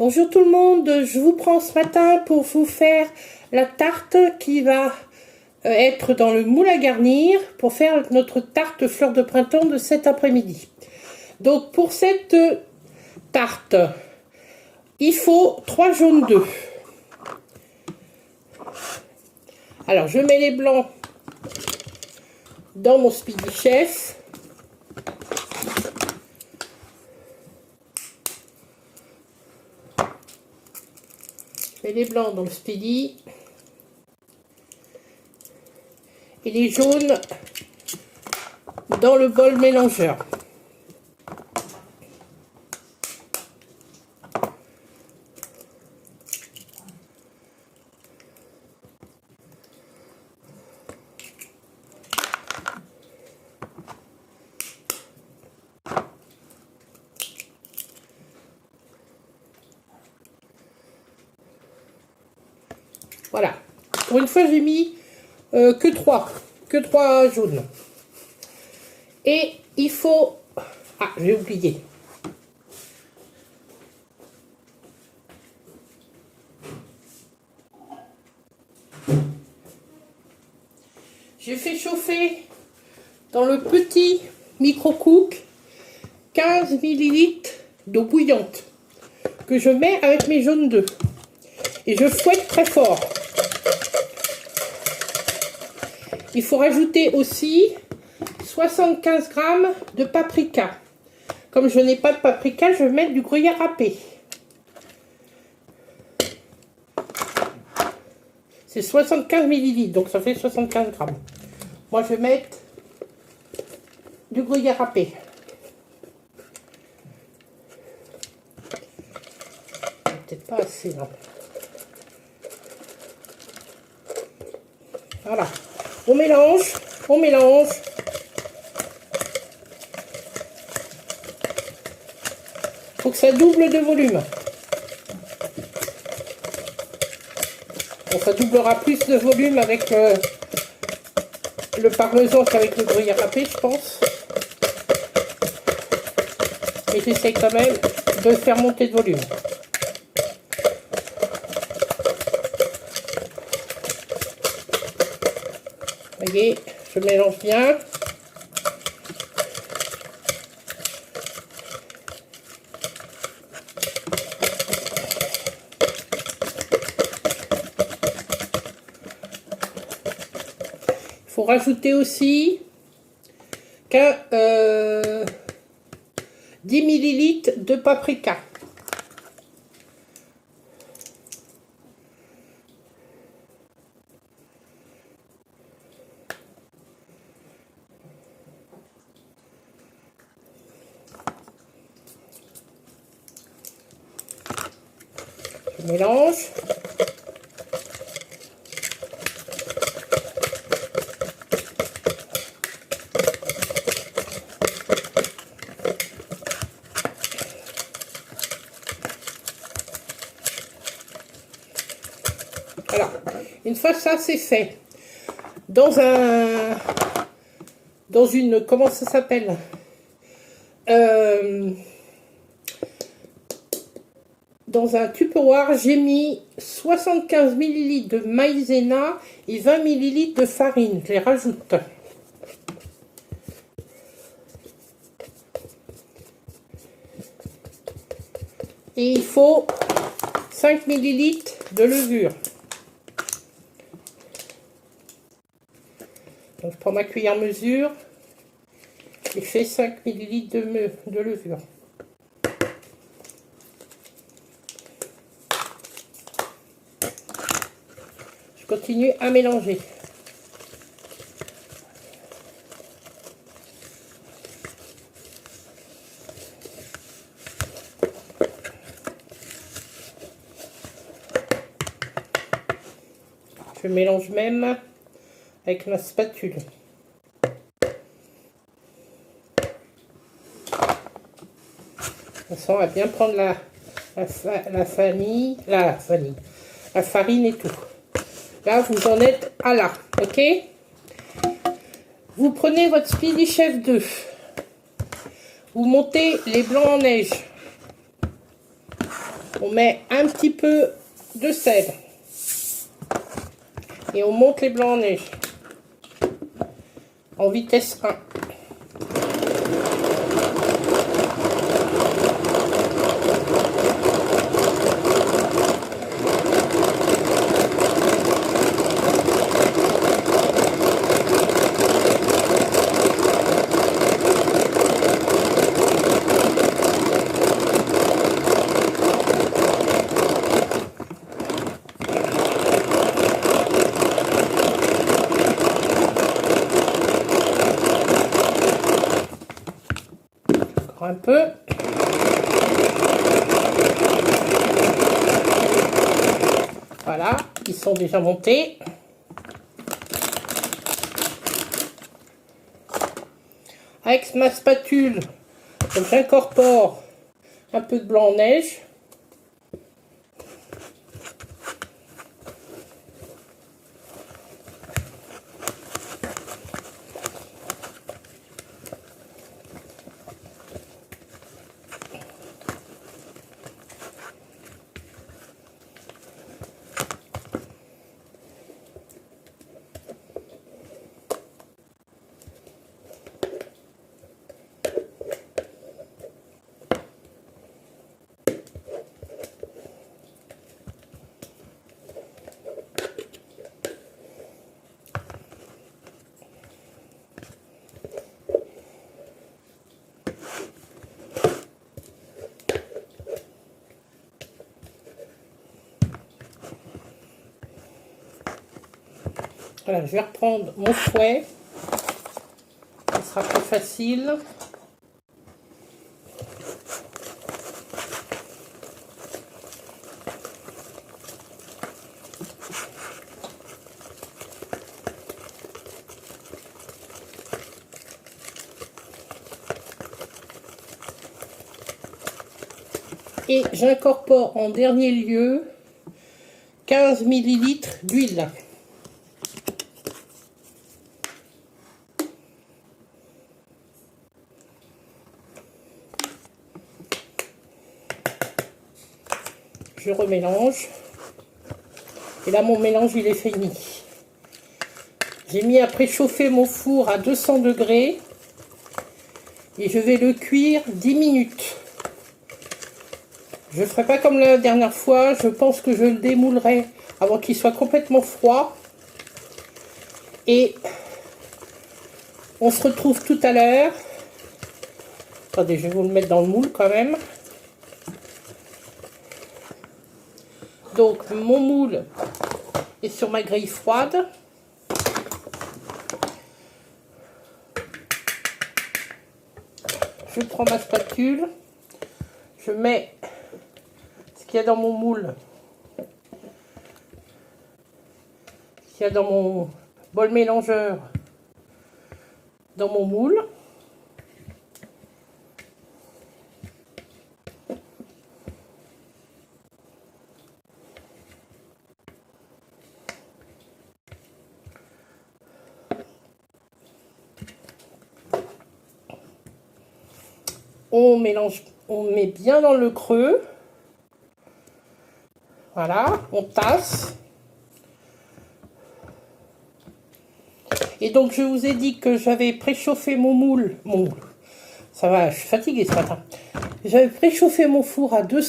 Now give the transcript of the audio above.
Bonjour tout le monde, je vous prends ce matin pour vous faire la tarte qui va être dans le moule à garnir pour faire notre tarte fleur de printemps de cet après-midi. Donc pour cette tarte, il faut 3 jaunes d'œufs. Alors je mets les blancs dans mon Speedy Chef. Je mets les blancs dans le Speedy. Et les jaunes dans le bol mélangeur. Voilà. Pour une fois, j'ai mis que 3 jaunes. Et il faut... Ah, j'ai oublié. J'ai fait chauffer dans le petit micro-cook 15 ml d'eau bouillante que je mets avec mes jaunes d'œufs. Et je fouette très fort. Il faut rajouter aussi 75 g de paprika. Comme je n'ai pas de paprika, je vais mettre du gruyère râpé. C'est 75 ml, donc ça fait 75 g. Moi, je vais mettre du gruyère râpé. Peut-être pas assez, non. Voilà. On mélange, on mélange. Faut que ça double de volume. Bon, ça doublera plus de volume avec le parmesan qu'avec le gruyère râpé, je pense. Mais j'essaie quand même de faire monter de volume. Vous voyez, je mélange bien. Il faut rajouter aussi 10 ml de paprika. Je mélange. Alors, une fois ça c'est fait, dans une, comment ça s'appelle, dans un tupperware, j'ai mis 75 ml de maïzena et 20 ml de farine. Je les rajoute. Et il faut 5 ml de levure. Donc je prends ma cuillère mesure et je fais 5 ml de levure. Je continue à mélanger. Je mélange même avec ma spatule. Ça, on va bien prendre la farine et tout. Là, vous en êtes à là, ok? Vous prenez votre Speedy Chef 2. Vous montez les blancs en neige. On met un petit peu de sel. Et on monte les blancs en neige. En vitesse 1. Un peu. Voilà, ils sont déjà montés. Avec ma spatule, j'incorpore un peu de blanc en neige. Voilà, je vais reprendre mon fouet. Ce sera plus facile. Et j'incorpore en dernier lieu 15 ml d'huile. Je remélange. Et là, mon mélange, il est fini. J'ai mis à préchauffer mon four à 200 degrés. Et je vais le cuire 10 minutes. Je ne ferai pas comme la dernière fois. Je pense que je le démoulerai avant qu'il soit complètement froid. Et on se retrouve tout à l'heure. Attendez, je vais vous le mettre dans le moule quand même. Donc, mon moule est sur ma grille froide. Je prends ma spatule. Je mets ce qu'il y a dans mon moule. Ce qu'il y a dans mon bol mélangeur. Dans mon moule. On mélange, on met bien dans le creux. Voilà, on tasse. Et donc, je vous ai dit que j'avais préchauffé mon moule. Ça va, je suis fatiguée ce matin. J'avais préchauffé mon four à 200